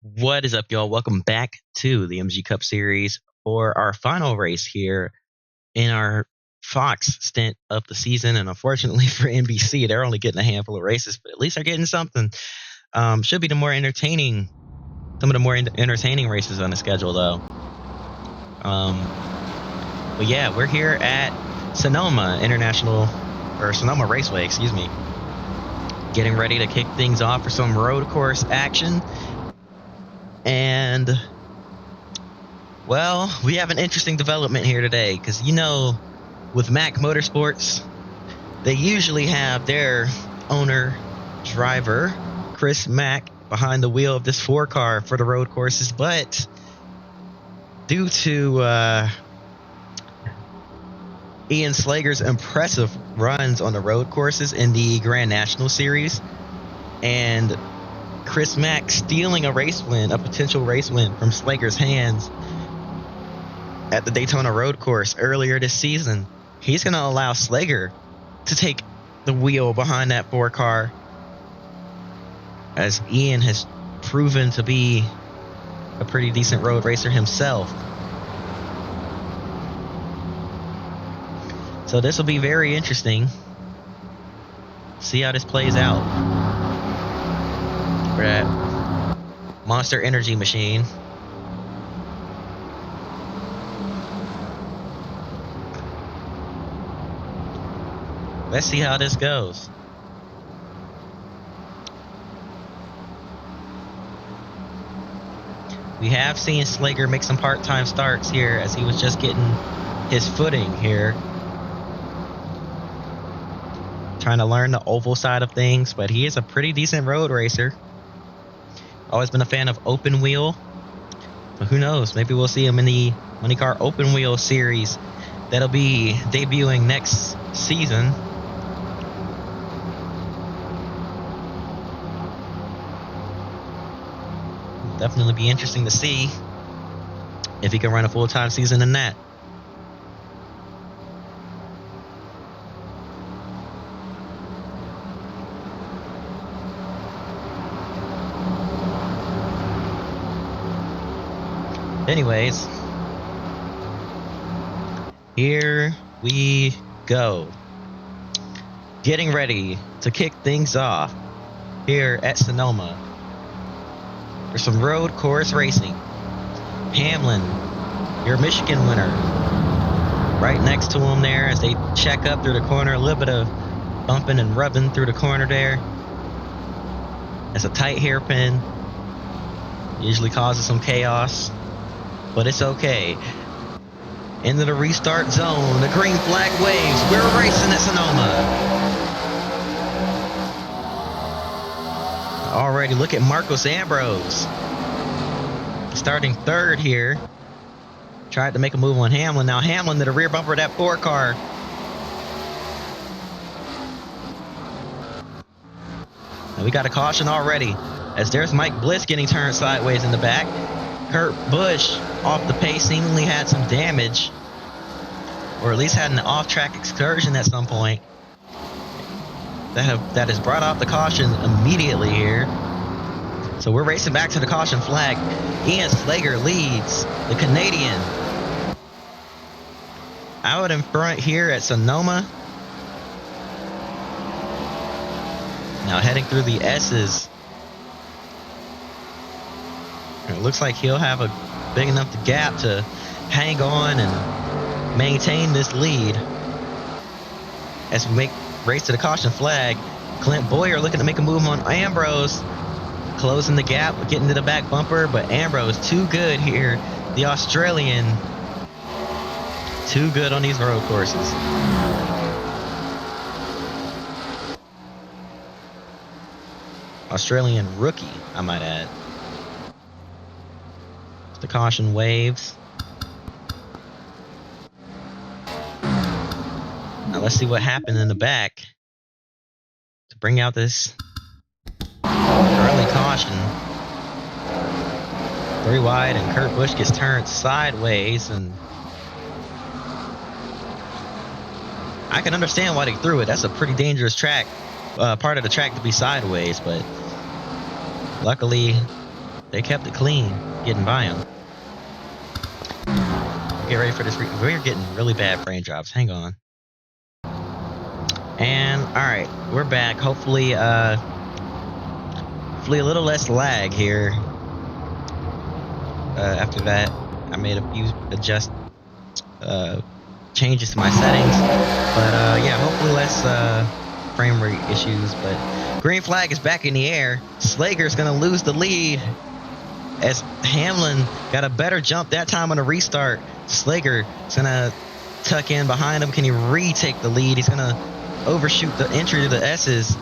What is up, y'all? Welcome back to the MG Cup Series for our final race here in our Fox stint of the season. And unfortunately for NBC, they're only getting a handful of races, but at least they're getting something. Should be some of the more entertaining races on the schedule, though. But yeah, we're here at Sonoma Sonoma Raceway, excuse me. Getting ready to kick things off for some road course action. And, well, we have an interesting development here today because, with Mack Motorsports, they usually have their owner, driver, Chris Mack, behind the wheel of this 4-car for the road courses. But due to Ian Slager's impressive runs on the road courses in the Grand National Series, and Chris Mack stealing a potential race win from Slager's hands at the Daytona road course earlier this season, he's going to allow Slager to take the wheel behind that 4-car, as Ian has proven to be a pretty decent road racer himself. So this will be very interesting. See how this plays out. We're at Monster Energy Machine. Let's see how this goes. We have seen Slager make some part-time starts here as he was just getting his footing here. Trying to learn the oval side of things, but he is a pretty decent road racer. Always been a fan of open wheel. But who knows? Maybe we'll see him in the Money Car Open Wheel Series that'll be debuting next season. Definitely be interesting to see if he can run a full-time season in that. Anyways, here we go. Getting ready to kick things off here at Sonoma for some road course racing. Hamlin, your Michigan winner, right next to him there as they check up through the corner. A little bit of bumping and rubbing through the corner there. It's a tight hairpin. Usually causes some chaos, but it's okay. Into the restart zone. The green flag waves. We're racing at Sonoma. Already look at Marcos Ambrose. Starting third here. Tried to make a move on Hamlin. Now Hamlin to the rear bumper of that 4-car. And we got a caution already, as there's Mike Bliss getting turned sideways in the back. Kurt Busch off the pace, seemingly had some damage, or at least had an off-track excursion at some point. That has brought out the caution immediately here. So we're racing back to the caution flag. Ian Slager leads the Canadian out in front here at Sonoma. Now heading through the S's. It looks like he'll have a big enough gap to hang on and maintain this lead as we race to the caution flag. Clint Boyer looking to make a move on Ambrose, closing the gap, getting to the back bumper, but Ambrose too good here. The Australian, too good on these road courses. Australian rookie, I might add. The caution waves. Now let's see what happened in the back to bring out this early caution. 3 wide, and Kurt Busch gets turned sideways, and I can understand why they threw it. That's a pretty dangerous track, part of the track to be sideways, but luckily They kept it clean, getting by him. Get ready for this. We're getting really bad frame drops. Hang on. And all right, we're back. Hopefully a little less lag here. After that, I made a few changes to my settings, but yeah, hopefully less frame rate issues. But green flag is back in the air. Slager's gonna lose the lead as Hamlin got a better jump that time on a restart. Slager's gonna tuck in behind him. Can he retake the lead? He's gonna overshoot the entry to the S's.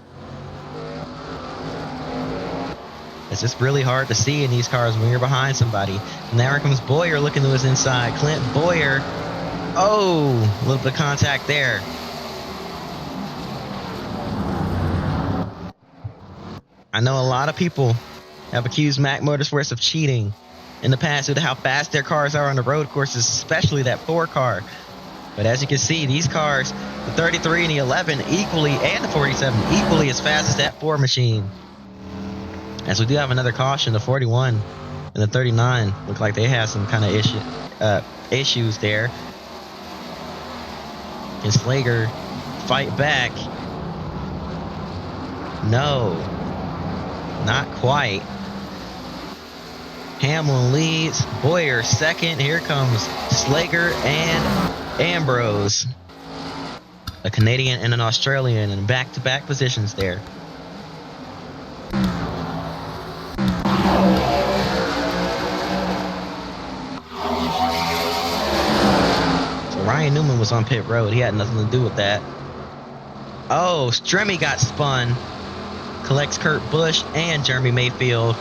It's just really hard to see in these cars when you're behind somebody. And there comes Boyer looking to his inside. Clint Boyer. Oh, a little bit of contact there. I know a lot of people have accused Mac Motorsports of cheating in the past due to how fast their cars are on the road courses, especially that 4 car. But as you can see, these cars, the 33 and the 11 equally, and the 47 equally as fast as that 4 machine. As we do have another caution, the 41 and the 39 look like they have some kind of issues there. Can Slager fight back? No, not quite. Hamlin leads, Boyer second. Here comes Slager and Ambrose, a Canadian and an Australian, in back-to-back positions there. So Ryan Newman was on pit road. He had nothing to do with that. Oh, Stremme got spun. Collects Kurt Busch and Jeremy Mayfield.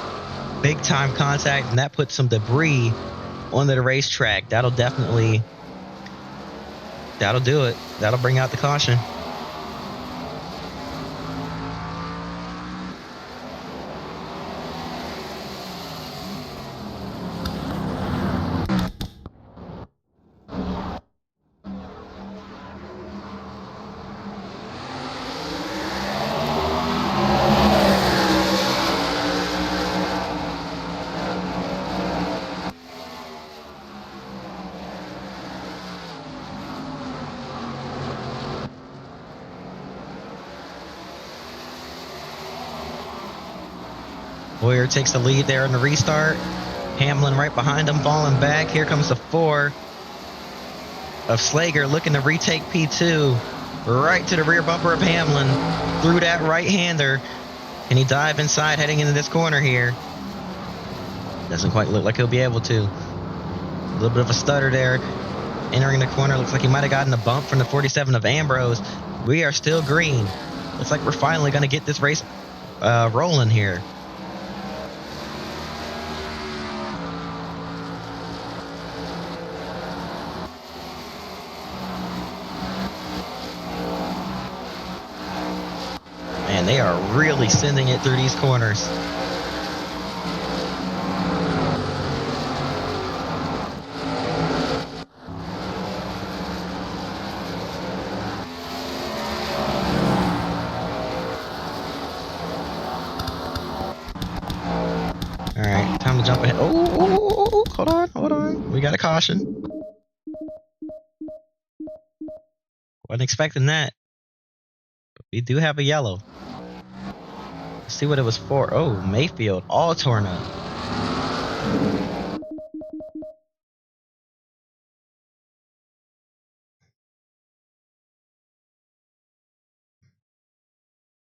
Big time contact, and that puts some debris onto the racetrack. That'll do it. That'll bring out the caution. Boyer takes the lead there in the restart. Hamlin right behind him, falling back. Here comes the 4 of Slager looking to retake P2. Right to the rear bumper of Hamlin. Through that right-hander. Can he dive inside heading into this corner here? Doesn't quite look like he'll be able to. A little bit of a stutter there. Entering the corner. Looks like he might have gotten a bump from the 47 of Ambrose. We are still green. Looks like we're finally going to get this race rolling here. Man, they are really sending it through these corners. All right, time to jump ahead. Oh, hold on. We got a caution. Wasn't expecting that. But we do have a yellow. Let's see what it was for. Oh, Mayfield, all torn up.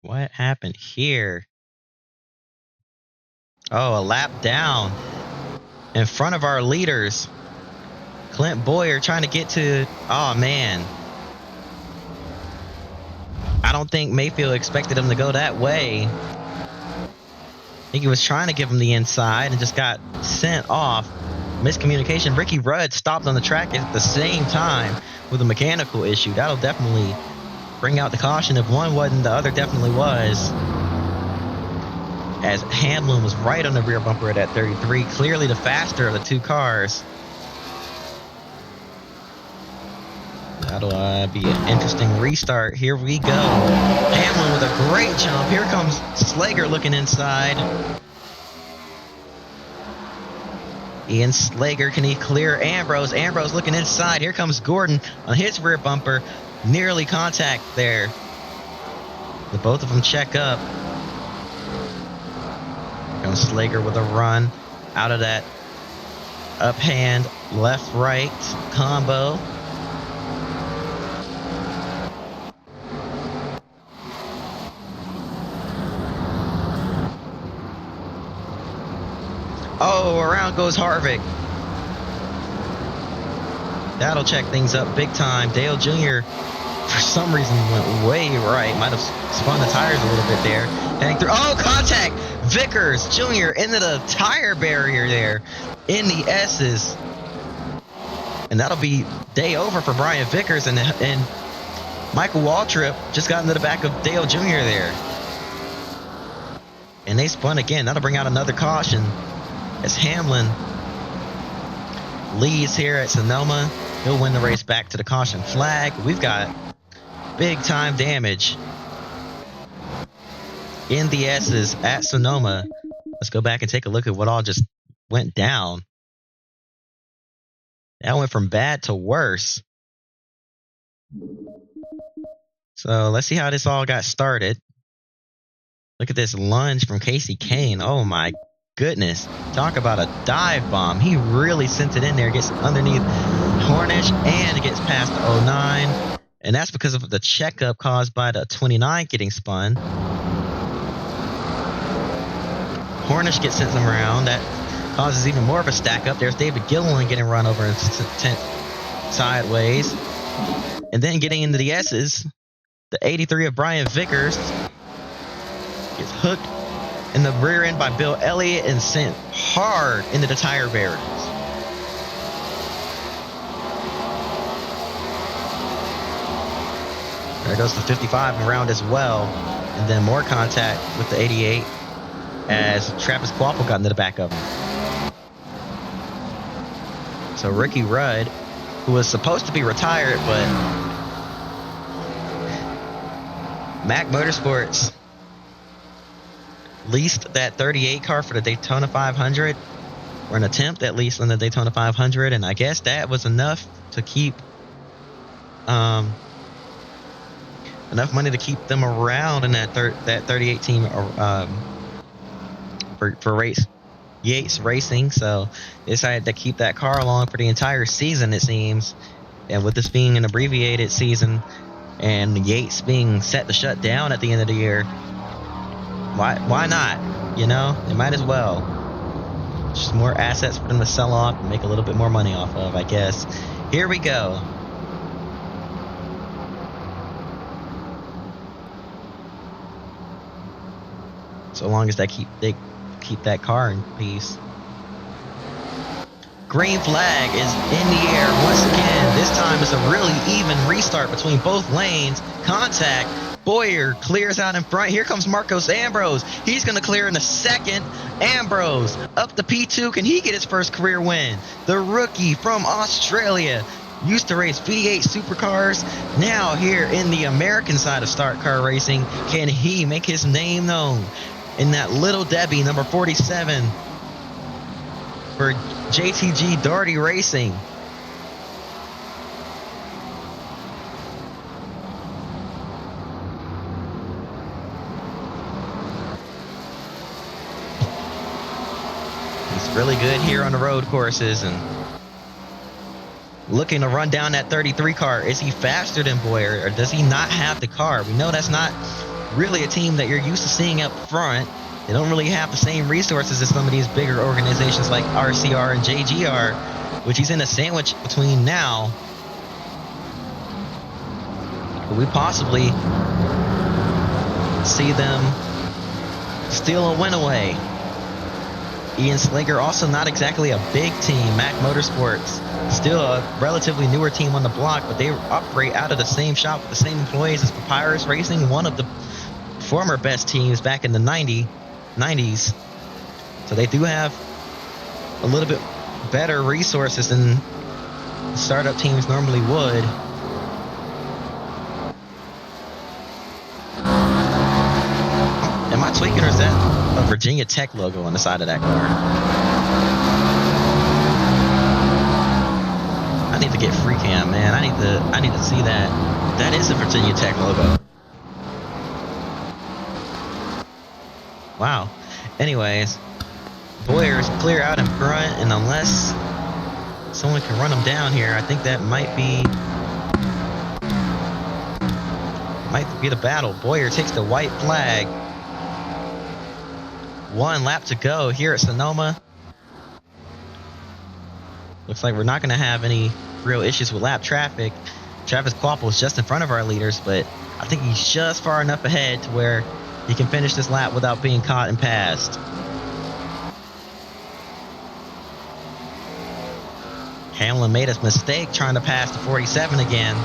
What happened here? Oh, a lap down in front of our leaders. Clint Boyer trying to get to... Oh, man. I don't think Mayfield expected him to go that way. I think he was trying to give him the inside and just got sent off. Miscommunication. Ricky Rudd stopped on the track at the same time with a mechanical issue. That'll definitely bring out the caution. If one wasn't, the other definitely was. As Hamlin was right on the rear bumper of that 33, clearly the faster of the 2 cars. That'll be an interesting restart. Here we go. Hamlin with a great jump. Here comes Slager looking inside. Ian Slager, can he clear Ambrose? Ambrose looking inside. Here comes Gordon on his rear bumper. Nearly contact there. The both of them check up. Here comes Slager with a run out of that uphand, left-right combo. Oh, around goes Harvick. That'll check things up big time. Dale Jr. for some reason went way right. Might have spun the tires a little bit there. Heading through. Oh, contact! Vickers Jr. into the tire barrier there in the S's. And that'll be day over for Brian Vickers. And Michael Waltrip just got into the back of Dale Jr. there. And they spun again. That'll bring out another caution as Hamlin leads here at Sonoma. He'll win the race back to the caution flag. We've got big time damage in the S's at Sonoma. Let's go back and take a look at what all just went down. That went from bad to worse. So let's see how this all got started. Look at this lunge from Casey Kane. Oh my goodness. Talk about a dive bomb. He really sent it in there. Gets underneath Hornish and it gets past the 09. And that's because of the checkup caused by the 29 getting spun. Hornish gets sent around. That causes even more of a stack up. There's David Gilliland getting run over and sent sideways. And then getting into the S's, the 83 of Brian Vickers gets hooked in the rear end by Bill Elliott and sent hard into the tire barriers. There goes the 55 around as well. And then more contact with the 88 as Travis Kvapil got into the back of him. So Ricky Rudd, who was supposed to be retired, but Mack Motorsports leased that 38 car for the Daytona 500, or an attempt at least on the Daytona 500, and I guess that was enough to keep enough money to keep them around in that 38 team for Yates Racing. So they decided to keep that car along for the entire season, it seems. And with this being an abbreviated season and Yates being set to shut down at the end of the year, why not? You know, they might as well. Just more assets for them to sell off and make a little bit more money off of, I guess. Here we go. So long as they keep that car in peace. Green flag is in the air once again. This time it's a really even restart between both lanes. Contact. Boyer clears out in front. Here comes Marcos Ambrose. He's going to clear in a second. Ambrose up to P2. Can he get his first career win? The rookie from Australia. Used to race V8 supercars. Now here in the American side of Start Car Racing. Can he make his name known in that Little Debbie number 47 for JTG Darty Racing? He's really good here on the road courses and looking to run down that 33 car. Is he faster than Boyer, or does he not have the car? We know that's not really a team that you're used to seeing up front. They don't really have the same resources as some of these bigger organizations like RCR and JGR, which he's in a sandwich between now. Could we possibly see them steal a win away? Ian Slager, also not exactly a big team. Mack Motorsports, still a relatively newer team on the block, but they operate out of the same shop with the same employees as Papyrus Racing, one of the former best teams back in the 90s. So they do have a little bit better resources than startup teams normally would. Am I tweaking, or is that a Virginia Tech logo on the side of that car? I need to get free cam, man. I need to see that. That is the Virginia Tech logo. Wow. Anyways, Boyer's clear out in front, and unless someone can run him down here, I think that might be the battle. Boyer takes the white flag. 1 lap to go here at Sonoma. Looks like we're not going to have any real issues with lap traffic. Travis Quapple is just in front of our leaders, but I think he's just far enough ahead to where he can finish this lap without being caught and passed. Hamlin made a mistake trying to pass the 47 again.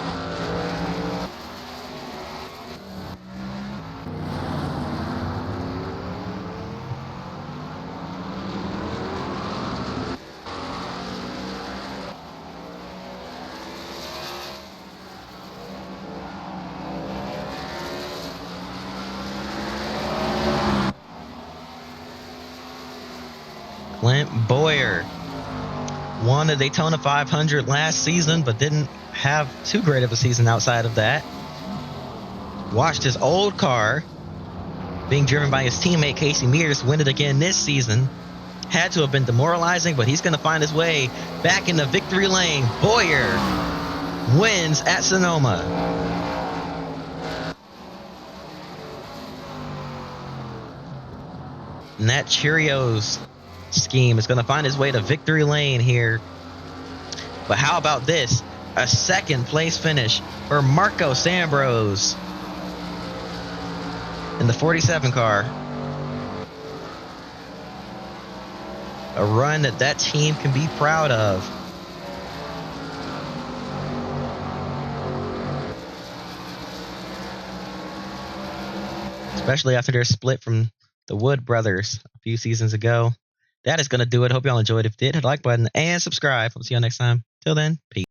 Clint Boyer won the Daytona 500 last season, but didn't have too great of a season outside of that. Watched his old car, being driven by his teammate Casey Mears, win it again this season. Had to have been demoralizing, but he's going to find his way back in the victory lane. Boyer wins at Sonoma. And that Cheerios scheme is going to find his way to victory lane here. But how about this? A second place finish for Marco Ambrose in the 47 car. A run that team can be proud of. Especially after their split from the Wood brothers a few seasons ago. That is going to do it. Hope y'all enjoyed. If you did, hit the like button and subscribe. We'll see y'all next time. Till then, peace.